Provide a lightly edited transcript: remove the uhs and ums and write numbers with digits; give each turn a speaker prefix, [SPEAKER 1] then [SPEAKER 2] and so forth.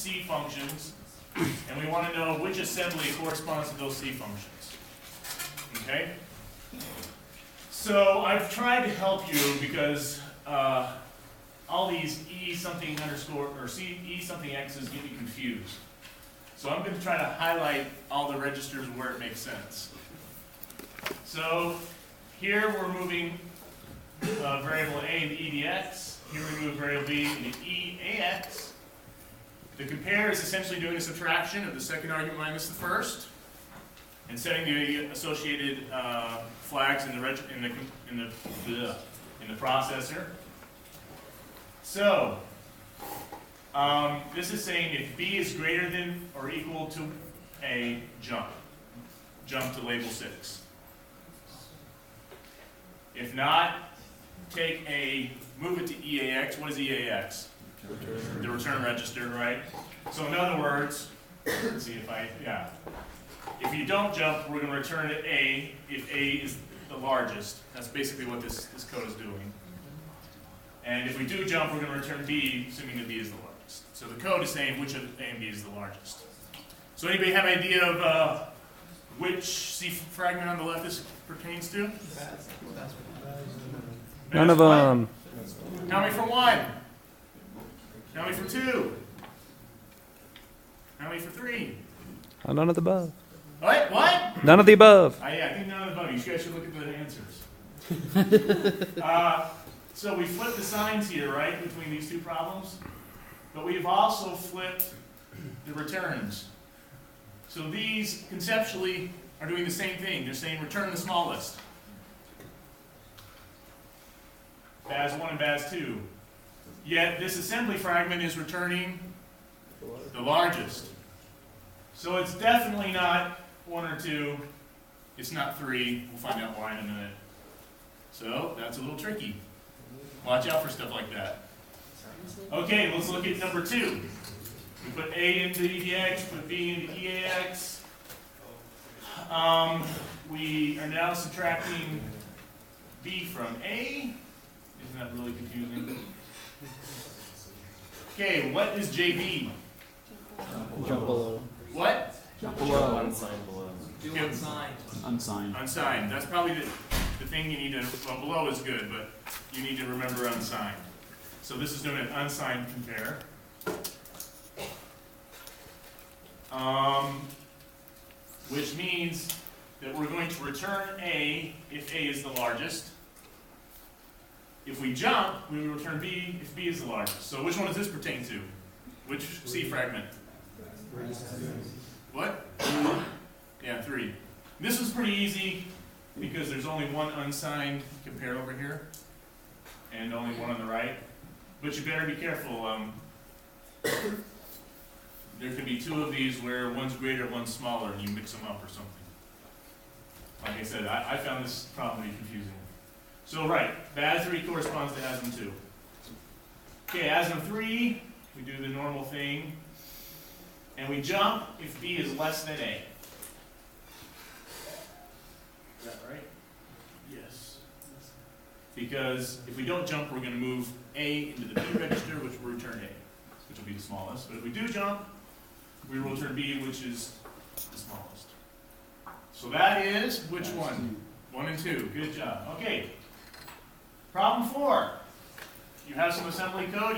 [SPEAKER 1] C functions, and we want to know which assembly corresponds to those C functions. Okay? So I've tried to help you because all these E something underscore or E something X's get you confused. So I'm going to try to highlight all the registers where it makes sense. So here we're moving variable A into EDX. Here we move variable B into EAX. The compare is essentially doing a subtraction of the second argument minus the first, and setting the associated flags in the processor. So this is saying if B is greater than or equal to A, jump to label 6. If not, move it to EAX. What is EAX? The return register, right? So in other words, let's see if you don't jump, we're going to return to A if A is the largest. That's basically what this code is doing. And if we do jump, we're going to return B, assuming that B is the largest. So the code is saying which of A and B is the largest. So anybody have an idea of which C fragment on the left this pertains to?
[SPEAKER 2] None of them.
[SPEAKER 1] Tell me for 1. Tell me for 2. Tell me for 3.
[SPEAKER 2] None of the above.
[SPEAKER 1] What?
[SPEAKER 2] None of the above.
[SPEAKER 1] Yeah, I think none of the above. You guys should look at the answers. So we flipped the signs here, right, between these two problems. But we've also flipped the returns. So these, conceptually, are doing the same thing. They're saying return the smallest. BAS 1 and BAS 2. Yet this assembly fragment is returning the largest. So it's definitely not 1 or 2. It's not 3. We'll find out why in a minute. So that's a little tricky. Watch out for stuff like that. Okay, let's look at number 2. We put A into EDX, put B into EAX. We are now subtracting B from A. Isn't that really confusing? Okay, what is JB?
[SPEAKER 3] Jump below.
[SPEAKER 1] What?
[SPEAKER 3] Jump below. Unsigned below.
[SPEAKER 4] Do unsigned.
[SPEAKER 3] Unsigned.
[SPEAKER 1] Unsigned. That's probably the thing you need to, well, below is good, but you need to remember unsigned. So this is doing an unsigned compare. Which means that we're going to return A if A is the largest. If we jump, we will return B if B is the largest. So which one does this pertain to? Which C fragment? What? Yeah, 3. This is pretty easy because there's only one unsigned compare over here and only one on the right. But you better be careful. There could be 2 of these where one's greater, one's smaller, and you mix them up or something. Like I said, I found this problem to be confusing. So right, BAS 3 corresponds to ASM 2. Okay, ASM 3, we do the normal thing. And we jump if B is less than A. Is that right? Yes. Because if we don't jump, we're going to move A into the B register, which will return A, which will be the smallest. But if we do jump, we will return B, which is the smallest. So that is which one? 1 and 2. Good job. Okay. Problem 4. You have some assembly code.